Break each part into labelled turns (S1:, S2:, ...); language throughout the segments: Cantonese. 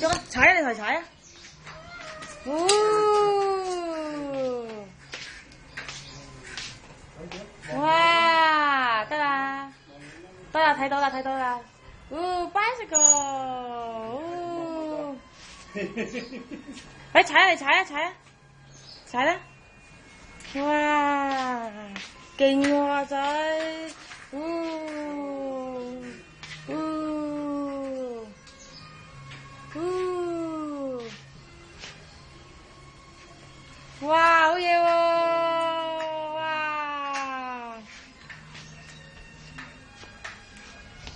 S1: 喐啊！踩啊！你嚟踩啊！哇！得啦，得啦，睇到啦，睇到啦。bicycle。哎，踩啊！你踩啊！踩啊！踩啦！哇！勁喎阿仔！哇！好嘢喎！哇！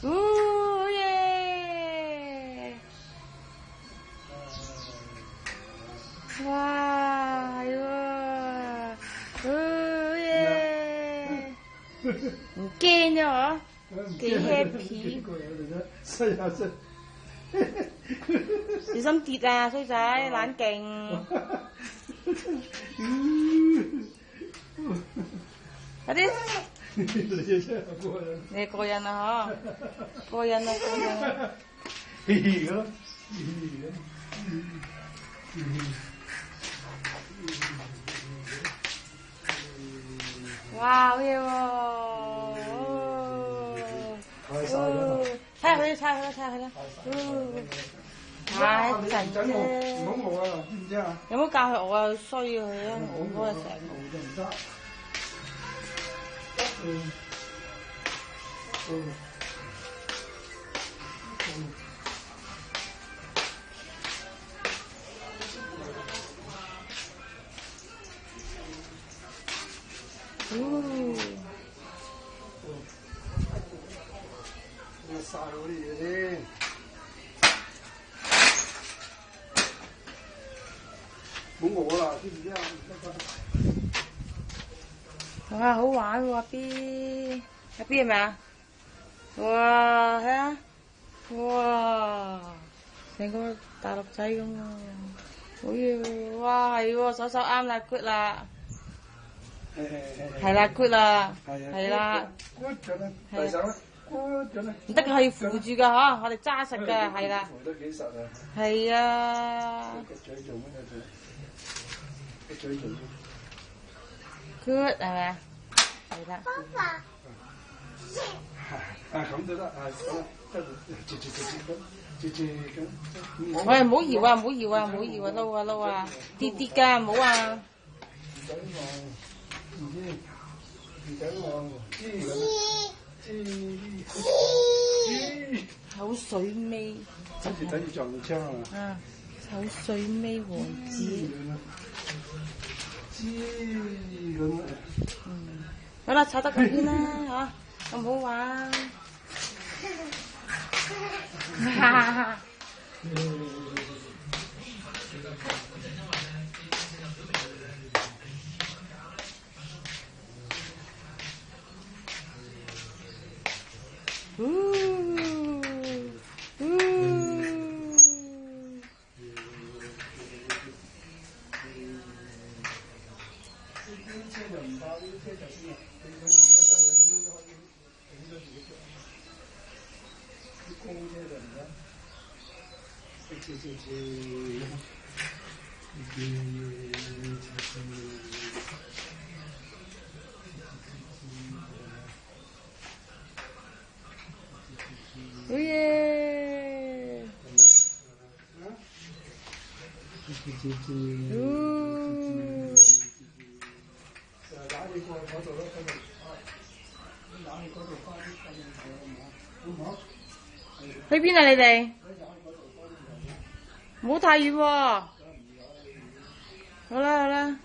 S1: 好嘢！哇！係喎！好嘢！唔驚啫嗬？幾 happy！小心跌啊，衰仔，懶勁！快啲！你過癮啦嗬？過癮啦，過癮啦！哇，好嘢喎！睇下佢，睇下佢，睇下佢啦！太陣啫！
S2: 唔好餓啊，知唔知啊？
S1: 有冇教佢餓啊？衰佢啊！我嗰日成日
S2: 餓就唔得。晒嗰啲嘢先。冇餓啦，知唔知啊？
S1: 哇，好玩喎阿 B，阿 B 係咪啊？哇，睇下，哇，成個大陸仔咁喎，好嘢喎！哇，係喎，手啱啦 ，good 啦，係啦 ，good 啦，係啦，
S2: good 咗啦，大手啦 ，good 咗啦。
S1: 唔得嘅，係要扶住㗎嗬，我哋揸實㗎，係啦。
S2: 扶得幾實啊？
S1: 係啊。
S2: 個嘴做乜嘢嘴？個嘴做乜
S1: ？good 係咪啊？係啦。
S2: 啊咁就得啊，
S1: 我哋唔好搖啊，唔好搖啊，唔好搖啊，撈啊撈啊，跌跌㗎，唔好啊。口水尾。
S2: 跟住等住撞槍啊！
S1: 啊，口水尾王子。
S2: 咁啊！
S1: 好啦，炒得咁先啦，嚇，咁好玩。哈哈哈！
S2: 車就唔怕，呢啲車就算啦，你唔得得咁樣都可以頂得住嘅。啲公車就唔得，
S1: 好嘢！去邊啊你哋？唔好太遠喎。好啦好啦。